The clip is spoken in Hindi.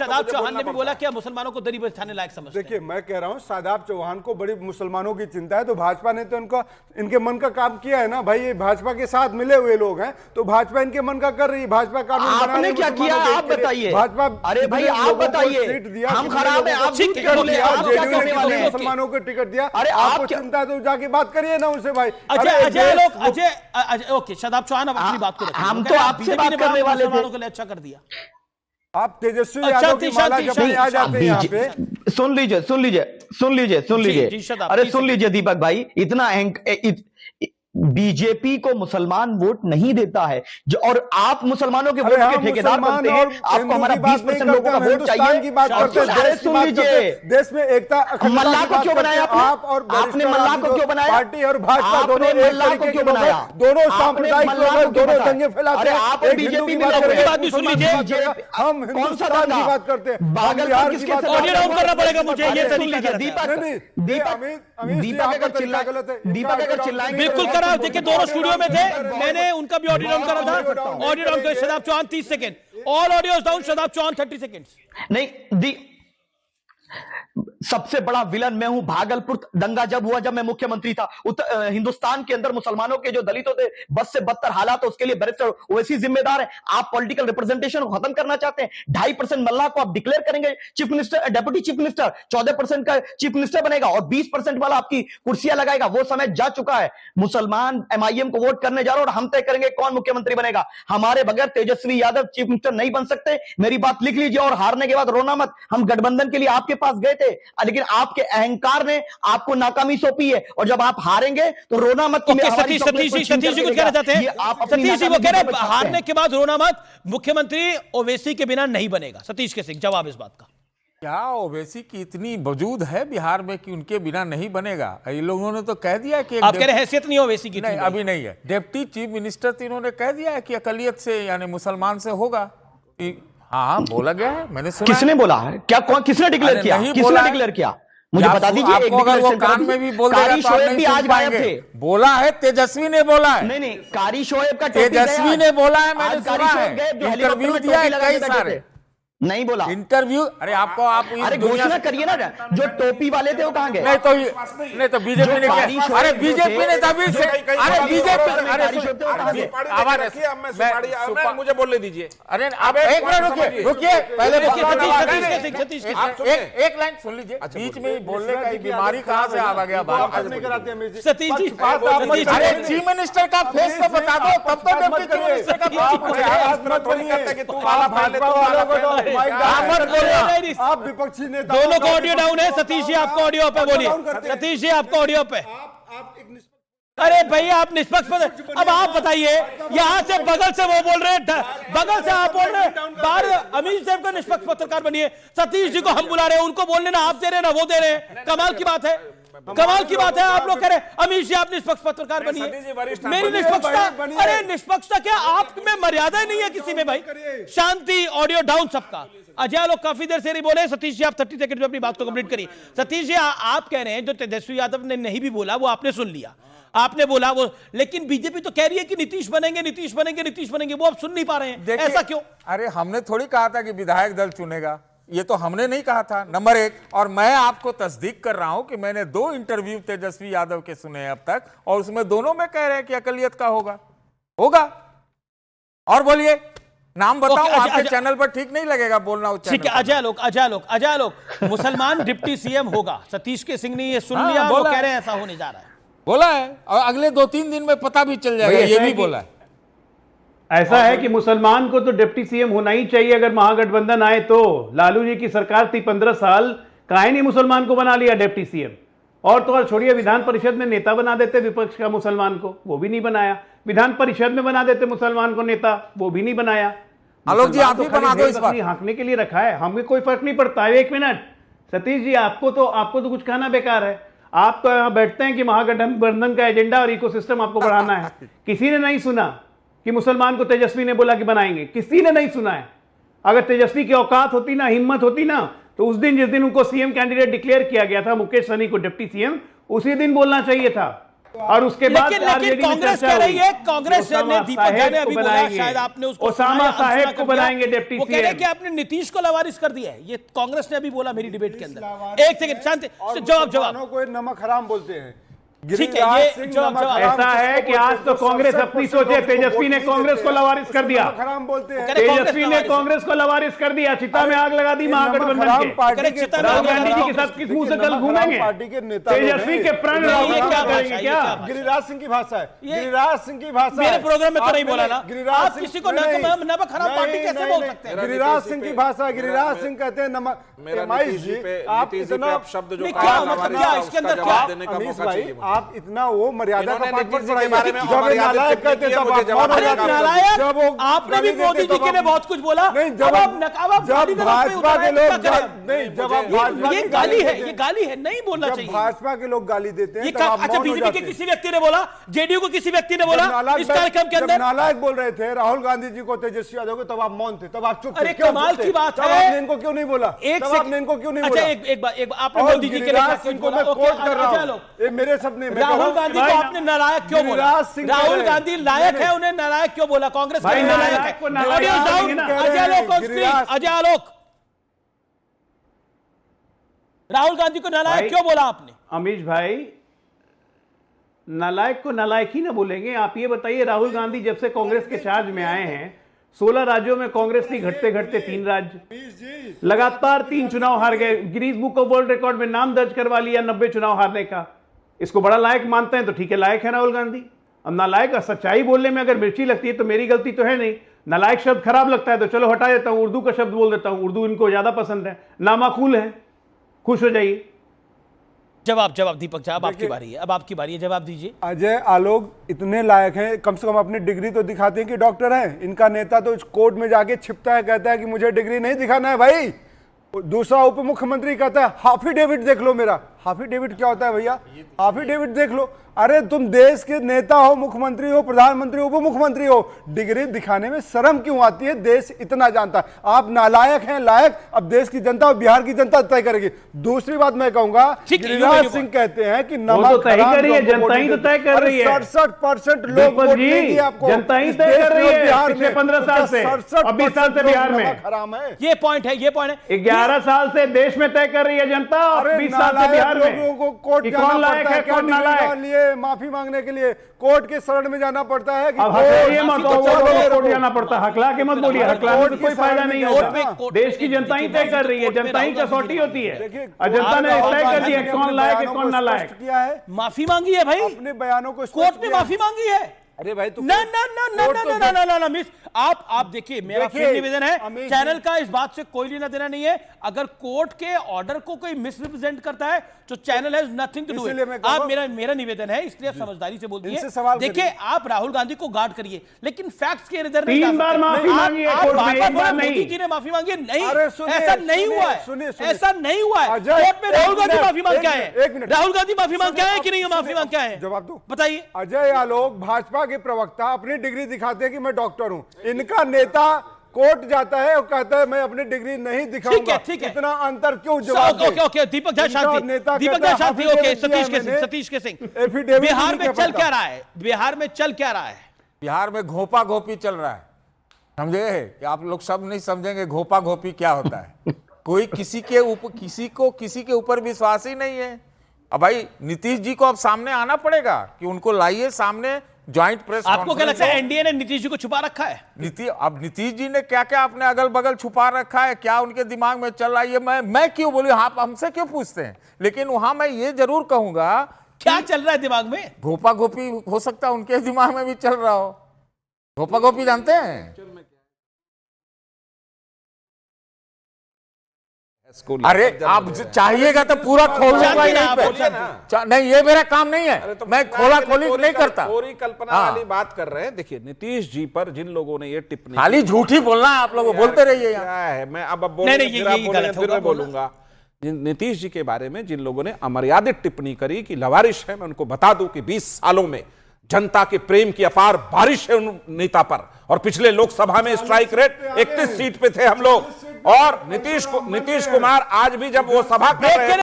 शादाब चौहान ने भी बोला कि मुसलमानों को दरी बिछाने लायक समझते हैं। देखिए, मैं कह रहा हूं शादाब चौहान को बड़ी मुसलमानों की चिंता है, तो भाजपा ने तो इनके मन का काम किया है ना भाई। ये भाजपा के साथ मिले हुए लोग हैं, तो भाजपा इनके मन का कर रही है। भाजपा कानून बना रही है, क्या किया आप बताइए। भाजपा, अरे भाई आप बताइए, हम खराब है, आप झूठ क्यों बोले, आप क्या करने वाले हैं? मुसलमानों को टिकट दिया, अरे आपको चिंता है तो जाके बात करिए ना उनसे भाई। अजय ओके, शादाब चौहान अब अपनी बात को रखिए। हम तो आपसे बात करने वाले थे। मुसलमानों के लिए अच्छा कर दिया। आप तेजस्वी यादव की माला जपने आ जाते हैं यहाँ पे। सुन लीजिए अरे सुन लीजिए दीपक भाई, इतना बीजेपी को मुसलमान वोट नहीं देता है और आप मुसलमानों के वोट के ठेकेदार बनते हैं। आपको हमारा 20% लोगों का वोट चाहिए। की बात करते हैं, सुन लीजिए, देश में एकता, मल्लाह को क्यों बनाया आप? और आपने मल्लाह को क्यों बनाया? पार्टी और भाजपा दोनों मल्लाह को क्यों बनाया? दोनों सांप्रदायिक लोग, दोनों दंगे फैलाते हैं। आप बीजेपी में सुन लीजिए, हम हिंदुस्तान की बात करते हैं, बिहार की बात ऑडियो डाउन करना पड़ेगा मुझे, ये तरीका दीपक अगर चिल्लाएंगे बिल्कुल करा। देखिए दोनों स्टूडियो में थे, मैंने उनका भी ऑडियो डाउन करा था। ऑडियो डाउन कर Shadab Chauhan 30 second, all audios down, Shadab Chauhan 30 second. नहीं, सबसे बड़ा विलन मैं हूं। भागलपुर दंगा जब हुआ, जब मैं मुख्यमंत्री था, हिंदुस्तान के अंदर मुसलमानों के जो दलितों थे बस से बदतर हालात, उसके लिए बैरिस्टर ओवैसी जिम्मेदार है। आप पॉलिटिकल रिप्रेजेंटेशन को खत्म करना चाहते हैं। 2.5% मल्लाह को आप डिक्लेयर करेंगे chief minister, deputy chief minister, 14% का चीफ मिनिस्टर बनेगा और 20% वाला आपकी कुर्सियां लगाएगा। वो समय जा चुका है। मुसलमान MIM को वोट करने जा रहे हैं और हम तय करेंगे कौन मुख्यमंत्री बनेगा। हमारे बगैर तेजस्वी यादव चीफ मिनिस्टर नहीं बन सकते। मेरी बात लिख लीजिए और हारने के बाद रोना मत। हम गठबंधन के लिए आपके पास गए थे, लेकिन आपके अहंकार ने आपको नाकामी सौंपी है और जब आप हारेंगे तो रोना मत। सतीश जी कुछ कहना चाहते हैं? सतीश जी वो कह रहे हैं हारने के बाद रोना मत, मुख्यमंत्री ओवैसी के बिना नहीं बनेगा। सतीश के सिंह जवाब इस बात का क्या? ओवैसी की इतनी वजूद है बिहार में कि उनके बिना नहीं बनेगा? ये लोगों ने तो कह दिया कि आप कह रहे हैसियत नहीं ओवैसी की? नहीं, अभी नहीं है। डिप्टी चीफ मिनिस्टर तो इन्होंने कह दिया है कि अकलियत से यानी मुसलमान से होगा। हाँ, बोला गया है, मैंने सुना। किसने बोला है? क्या किसने डिक्लेयर किया? किसने डिक्लेयर किया? मुझे बता दीजिए। आपको अगर वो कान में भी बोल देगा तो आप नहीं सुन पाएंगे। बोला है, तेजस्वी ने बोला है। नहीं, कारी शोएब का तेजस्वी ने बोला है, मैंने सुना है। इंटरव्यू दिया है कई सारे। नहीं बोला इंटरव्यू। अरे आपको आप अरे घोषणा करिए ना, जो टोपी वाले थे वो कहां गए? नहीं तो बीजेपी ने क्या? अरे बीजेपी ने तभी से, अरे बीजेपी अरे मुझे बोलने दीजिए। अरे आप एक मिनट रुकिए पहले एक लाइन सुन लीजिए। बीच में बोलने का बीमारी कहां से आ गया बात? सतीश जी, अरे चीफ मिनिस्टर का फेस तो बता दो, तब तो डिप्टी चीफ मिनिस्टर का आप विपक्षी नेता, दोनों का ऑडियो डाउन है। सतीश जी आपको ऑडियो पे बोलिए। सतीश जी आपको ऑडियो पे। अरे भैया आप निष्पक्ष। अब आप बताइए, यहाँ से बगल से वो बोल रहे हैं, बगल से आप बोल रहे हैं, बाहर अमीर साहब का निष्पक्ष पत्रकार बनिए। सतीश जी को हम बुला रहे हैं, उनको बोलने ना आप दे रहे हैं ना वो दे रहे हैं। कमाल की बात है, कमाल की बात है। आप लोग कह रहे हैं अमीर जी आप निष्पक्ष पत्रकार बनिए। मेरी निष्पक्षता, अरे निष्पक्षता क्या? आप में मर्यादा नहीं है किसी में भाई। शांति, ऑडियो डाउन सबका। अजय लोग काफी देर से नहीं बोले। सतीश जी आप 30 सेकंड में अपनी बात को कंप्लीट करिए। सतीश जी आप कह रहे हैं जो तेजस्वी यादव ने नहीं भी बोला वो आपने सुन लिया, आपने बोला वो, लेकिन बीजेपी तो कह रही है कि नीतीश बनेंगे, नीतीश बनेंगे, नीतीश बनेंगे। वो आप सुन नहीं पा रहे हैं, ऐसा क्यों? अरे हमने थोड़ी कहा था कि विधायक दल चुनेगा, ये तो हमने नहीं कहा था, नंबर 1। और मैं आपको तस्दीक कर रहा हूं कि मैंने 2 इंटरव्यू तेजस्वी यादव के सुने हैं अब तक, और उसमें दोनों में कह रहे हैं कि अकलियत का होगा। और बोलिए, नाम बताओ। आपके चैनल पर ठीक नहीं लगेगा बोलना। ठीक है, अजय लोग मुसलमान डिप्टी सीएम होगा। सतीश के सिंह ने ये सुन लिया, वो कह रहे हैं ऐसा होने जा रहा है। बोला है, और अगले 2-3 दिन में पता भी चल जाएगा, ये भी बोला है। ऐसा है कि मुसलमान को तो डिप्टी सीएम होना ही चाहिए अगर महागठबंधन आए तो। लालू जी की सरकार थी 15 साल, काहे नहीं मुसलमान को बना लिया डिप्टी सीएम? और तो और छोड़िए, विधान परिषद में नेता बना देते विपक्ष का मुसलमान को, वो भी नहीं बनाया। विधान परिषद में बना देते मुसलमान को नेता, वो भी नहीं बनाया। आलोक जी आप ही बना दो इस बार। हाँकने के लिए रखा है, हमें कोई फर्क नहीं पड़ता है। 1 मिनट सतीश जी, आपको तो कुछ कहना बेकार है। आप तो यहाँ बैठते हैं कि महागठबंधन का एजेंडा और इकोसिस्टम आपको बढ़ाना है। किसी ने नहीं सुना कि मुसलमान को तेजस्वी ने बोला कि बनाएंगे, किसी ने नहीं सुना है। अगर तेजस्वी की औकात होती ना, हिम्मत होती ना, तो उस दिन जिस दिन उनको सीएम कैंडिडेट डिक्लेयर किया गया था, मुकेश सहनी को डिप्टी सीएम, उसी दिन बोलना चाहिए था। और उसके बाद लेकिन आरजेडी में कांग्रेस चर्चा कह रही है, हुई। कांग्रेस ने ओसामा दीपक झा ने साहेब अभी को बोला, बनाएंगे। शायद आपने उसको ओसामा सुना या साहेब अनसुना को कर दिया। बनाएंगे डिप्टी वो कह रहे हैं सीएम। कि आपने नीतीश को लवारिस कर दिया है, ये कांग्रेस ने अभी बोला मेरी डिबेट के अंदर। एक सेकंड शांति, जवाब मुसलमानों को नमक हराम बोलते हैं। ठीक है, गिरिराज ये सिंह जवाब- नमक जवाब- हराम ऐसा है किसको कि आज बोलते तो हैं? कांग्रेस 67% अपनी सोचे, लोगों को तेजस्वी वोट ने नहीं कांग्रेस देते को हैं। लवारिस कर दिया। नमक हराम बोलते हैं। कह रहे कांग्रेस तेजस्वी ने लवारिस है। कांग्रेस को लवारिस कर दिया, चिता में आग लगा दी ये नमक महागठबंधन हराम के। पार्टी करें के चिता में राहुल आग लगा गांधी दी। जी के साथ किस मुंह से देखिए, कल नमक हराम घूमेंगे? पार्टी के नेता लोग तेजस्वी हैं। के प्रण नहीं, राहुल ये क्या गांधी भाषा है, करेंगे ये क्या? क्या भाषा? गिरिराज सिंह की भाषा है। ये- गिरिराज सिंह की भाषा मेरे है। प्रोग्राम में तो नहीं आपने- बोला ना। गिरिराज आप सिंह- किसी को नहीं, नमक हराम पार्टी नहीं, कैसे नहीं, बोल नहीं। सकते हैं? गिरिराज सिंह की भाषा है। गिरिराज सिंह कहते हैं नमक मेरा एमआई नीतीश जी जी, पे आप नीतीश जी पे इतना आप शब्द जो नहीं, कहा, क्या हमारे मतलब साथ क्या, उसका इसके अंदर जवाब क्या? देने का अमीश मौका भाई चाहिए मुझे। आप इतना वो मर्यादा का इन्होंने पाठ मत नीतीश जी के पढ़ाइए। बारे में जब ये अमर्यादित नालायक टिप्पणी कहते की है, तब मुझे आप जवाब मौन हो अरे देने का जाते। नालायक, जब वो आपने भी गाली देते मोदी जी तब के लिए आप- बहुत कुछ बोला। नहीं, अब जब आप नकाब आप गाली जब देने पे भाजपा उतर के आए, लोग क्या करें? नहीं, जब आप भाजपा ये की गाली है, देते ये हैं, गाली है, नहीं बोलना जब चाहिए। भाजपा के लोग गाली देते हैं ये तब आप अच्छा, मौन हो बीजेपी जाते के हैं। किसी व्यक्ति ने बोला, जेडीयू को किसी व्यक्ति ने बोला जब नालायक इस कार्यक्रम के जब अंदर? नालायक बोल रहे थे राहुल गांधी जी को, तेजस्वी यादव को, तब आप मौन थे, तब आप चुप थे। अरे क्यों कमाल चुप थे? की बात तब है। आपने इनको क्यों नहीं बोला? एक तब सेकंड- आपने इनको क्यों नहीं अच्छा, बोला? एक बार आपने और मोदी जी के लिए गिरिराज क्या सिंह कुछ को बोला? मैं ओके, कोट कर रहा अच्छा, हूं। लो। ये मेरे शब्द नहीं, मैं कह रहा राहुल हूं। गांधी को आपने नालायक क्यों बोला? गिरिराज सिंह कह राहुल रहे हैं। गांधी लायक है, उन्हें नालायक क्यों बोला? कांग्रेस भाई, के लिए नालायक नालायक को है। नालायक ऑडियो कह साउंड, रहे हैं। Ajay Alok on screen, Giriraj- Ajay Alok. राहुल गांधी को नालायक भाई- क्यों बोला आपने? अमीश भाई, नालायक को नालायक ही ना बोलेंगे। आप ये बताइए, राहुल गांधी जब से कांग्रेस के चार्ज में आए हैं, 16 राज्यों में कांग्रेस थी, घटते घटते 3 राज्य, लगातार 3 चुनाव हार गए। Guinness book of world record में नाम दर्ज करवा लिया 90 चुनाव हारने का। इसको बड़ा लायक मानते हैं तो ठीक है, लायक है राहुल गांधी। अब नालायक और सच्चाई बोलने में अगर मिर्ची लगती है तो मेरी गलती तो है नहीं। नालायक शब्द खराब लगता है तो चलो हटा देता हूं, उर्दू का शब्द बोल देता हूं। उर्दू इनको ज्यादा पसंद है, नामाकूल है। खुश हो जाइए। जवाब दीपक झा, अब आपकी बारी है, अब आपकी बारी है, जवाब दीजिए। अजय आलोक इतने लायक हैं, कम से कम अपनी डिग्री तो दिखाते हैं कि डॉक्टर हैं। इनका नेता तो कोर्ट में जाके छिपता है, कहता है कि मुझे डिग्री नहीं दिखाना है भाई। दूसरा उप मुख्यमंत्री कहता है हाफिडेविट देख लो मेरा। हाफिडेविट क्या होता है भैया? हाफिडेविट देख लो। अरे तुम देश के नेता हो, मुख्यमंत्री हो, प्रधानमंत्री हो, उप मुख्यमंत्री हो, डिग्री दिखाने में शर्म क्यों आती है? देश इतना जानता है। आप नालायक हैं, लायक अब देश की जनता और बिहार की जनता तय करेगी। दूसरी बात मैं कहूंगा, ठीक है, गिरिराज you सिंह may कहते हैं कि वो नमक तो तय हराम कर रही है, लोगों को जनता ही वोट तो तय कर अरे रही है। 67% लोग दीपक वोट जी, नहीं दिए आपको। जनता ही इस तय देश कर रही में, है बिहार पिछले में 15 साल से। 67% अब 20 साल से लोग बिहार में। नमक हराम है। ये पॉइंट है, ये पॉइंट है। 11 साल से देश में तय कर रही है जनता, और अरे 20 साल से नालायक बिहार में। लोगों को कोर्ट कि जाना कौन लायक पड़ता है, क्या कौन डिग्री नालायक? लिए माफी मांगने के लिए कोर्ट के शरण में जाना पड़ता है कि अब कोर्ट- हकलाइए मत, माफी तो वो चलो, कोर्ट जाना पड़ता है। हकला के मत बोलिए, हकलाने कोर्ट से की कोई फायदा शरण नहीं में होता। जाना। देश की जनता ही तय कर रही है, जनता ही कसौटी होती है। देखिए, और जनता ने राहुल तय कर गांधी दिया ने कौन अपने लायक है, बयानों कौन को नालायक। स्पष्ट किया है, माफी मांगी है भाई, अपने बयानों को स्पष्ट कोर्ट में किया है। माफी मांगी है। अरे भाई तो ना ना ना ना कोर्ट ना तो ना ना ना ना मिस, आप देखिए, मेरा देखिए, फिर निवेदन है, अमीश चैनल जी- का इस बात से कोई लेना देना नहीं है। अगर कोर्ट के ऑर्डर को कोई मिसरिप्रेजेंट करता है तो channel has nothing to do इसीलिए मैं इट। कहूं- आप मेरा निवेदन है, इसलिए आप समझदारी से बोलती इनसे है। सवाल देखिए, करिए। आप राहुल गांधी को गार्ड करिए, लेकिन फैक्ट्स के इधर 3 बार माफी मांगी है कोर्ट में, एक बार मोदी नहीं। जी ने माफी मांगी है, नहीं, अरे सुनिए, ऐसा नहीं सुनिए, हुआ है, सुनिए, सुनिए। ऐसा नहीं हुआ है। अजय, कोर्ट में राहुल एक गांधी मिनट, माफी मांग एक के मिनट, आए एक मिनट। राहुल गांधी माफी मांग के सुनिए, आए कि नहीं माफी मांग के आए? जवाब दो। बताइए। अजय आलोक भाजपा के प्रवक्ता अपनी डिग्री दिखाते हैं कि मैं डॉक्टर हूं। इनका नेता कोर्ट जाता है और कहता है मैं अपनी डिग्री नहीं दिखाऊंगा। ठीक है। इतना अंतर क्यों? जवाब ओके ओके, दीपक झा शांति, दीपक झा शांति। ओके, सतीश के सिंह, बिहार में चल क्या रहा है? बिहार में चल क्या रहा है? बिहार में घोपा घोपी चल रहा है, समझे कि आप लोग सब नहीं समझेंगे घोपा घोपी क्या होता है। कोई किसी के ऊपर विश्वास ही नहीं है। अब भाई नीतीश जी को अब सामने आना पड़ेगा कि उनको लाइए सामने, ज्वाइंट प्रेस आपको क्या लगता है कॉन्फ्रेंस हो। एनडीए ने नीतीश जी को छुपा रखा है? अब नीतीश जी ने क्या क्या अपने अगल बगल छुपा रखा है, क्या उनके दिमाग में चल रहा है, ये मैं क्यों बोलूं? आप हमसे क्यों पूछते हैं? लेकिन वहां मैं ये जरूर कहूंगा, क्या चल रहा है दिमाग में? घोपा घोपी हो सकता है उनके दिमाग में भी चल रहा हो। घोपा घोपी जानते हैं? अरे आप चाहिएगा तो पूरा खोलूंगा ही नहीं पे। नहीं, ये मेरा काम नहीं है, तो मैं खोला खोली नहीं करता। पूरी कल्पना हाँ। वाली बात कर रहे हैं। देखिए, नीतीश जी पर जिन लोगों ने ये टिप्पणी खाली झूठी बोलना है, आप लोग बोलते रहिए क्या यहाँ। है, मैं अब नहीं, नहीं, ये गलत फिर होगा मैं बोलूंगा। नीतीश जी के बारे में जिन लोगों ने अमर्यादित टिप्पणी करी कि लवारिश है, मैं उनको बता दूं कि 20 सालों में जनता के प्रेम की अपार बारिश है उन नेता पर। और पिछले लोकसभा में स्ट्राइक रेट 31 सीट पे थे हम लोग। और नीतीश कुमार आज भी जब वो सभा कर रहे हैं